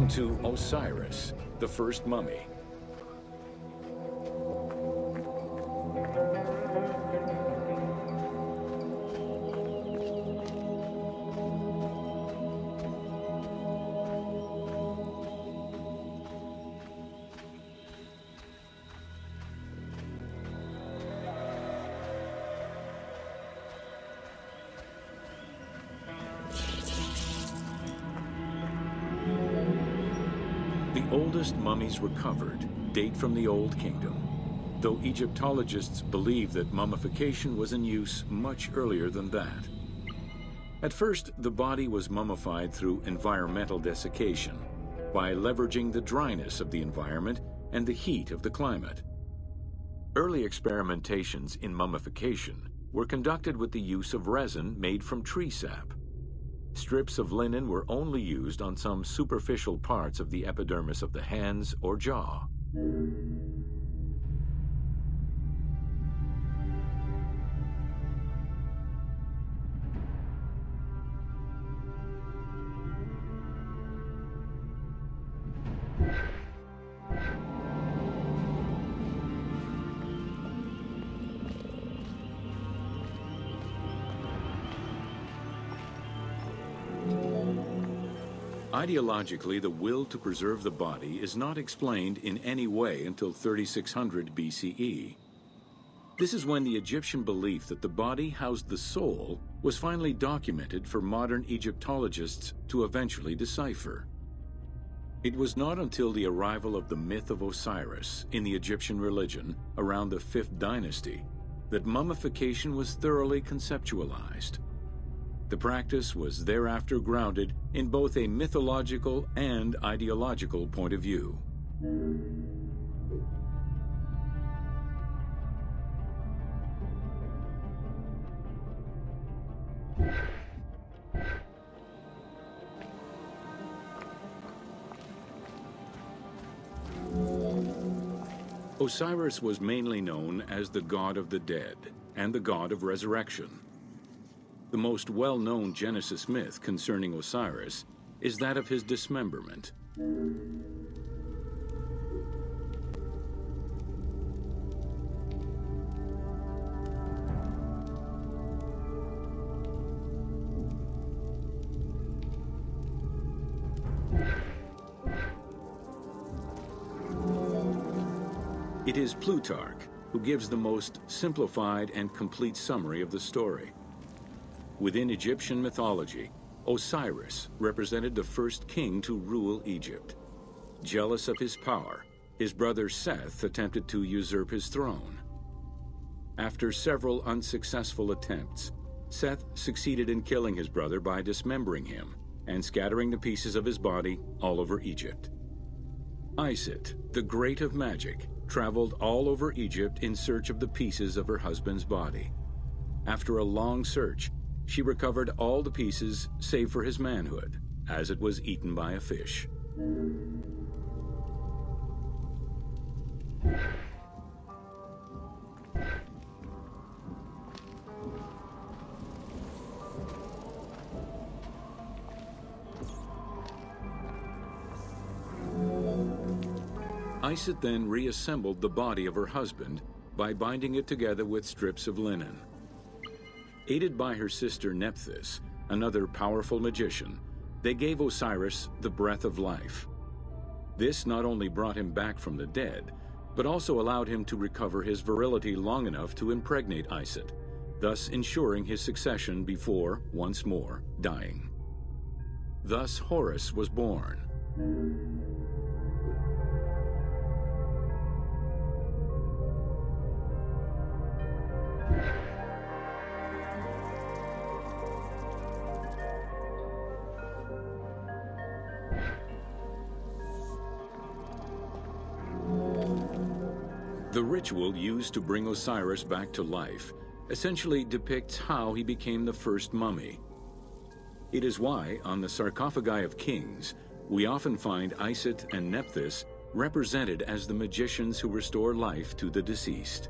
to Osiris, the first mummy. The oldest mummies recovered date from the Old Kingdom, though Egyptologists believe that mummification was in use much earlier than that. At first, the body was mummified through environmental desiccation, by leveraging the dryness of the environment and the heat of the climate. Early experimentations in mummification were conducted with the use of resin made from tree sap. Strips of linen were only used on some superficial parts of the epidermis of the hands or jaw. Ideologically, the will to preserve the body is not explained in any way until 3600 BCE. This is when the Egyptian belief that the body housed the soul was finally documented for modern Egyptologists to eventually decipher. It was not until the arrival of the myth of Osiris in the Egyptian religion around the 5th dynasty that mummification was thoroughly conceptualized. The practice was thereafter grounded in both a mythological and ideological point of view. Osiris was mainly known as the god of the dead and the god of resurrection. The most well-known Genesis myth concerning Osiris is that of his dismemberment. It is Plutarch who gives the most simplified and complete summary of the story. Within Egyptian mythology, Osiris represented the first king to rule Egypt. Jealous of his power, his brother Seth attempted to usurp his throne. After several unsuccessful attempts, Seth succeeded in killing his brother by dismembering him and scattering the pieces of his body all over Egypt. Isis, the great of magic, traveled all over Egypt in search of the pieces of her husband's body. After a long search, she recovered all the pieces save for his manhood, as it was eaten by a fish. Isis then reassembled the body of her husband by binding it together with strips of linen. Aided by her sister Nephthys, another powerful magician, they gave Osiris the breath of life. This not only brought him back from the dead, but also allowed him to recover his virility long enough to impregnate Isis, thus ensuring his succession before, once more, dying. Thus Horus was born. The ritual used to bring Osiris back to life essentially depicts how he became the first mummy. It is why, on the sarcophagi of kings, we often find Isis and Nephthys represented as the magicians who restore life to the deceased.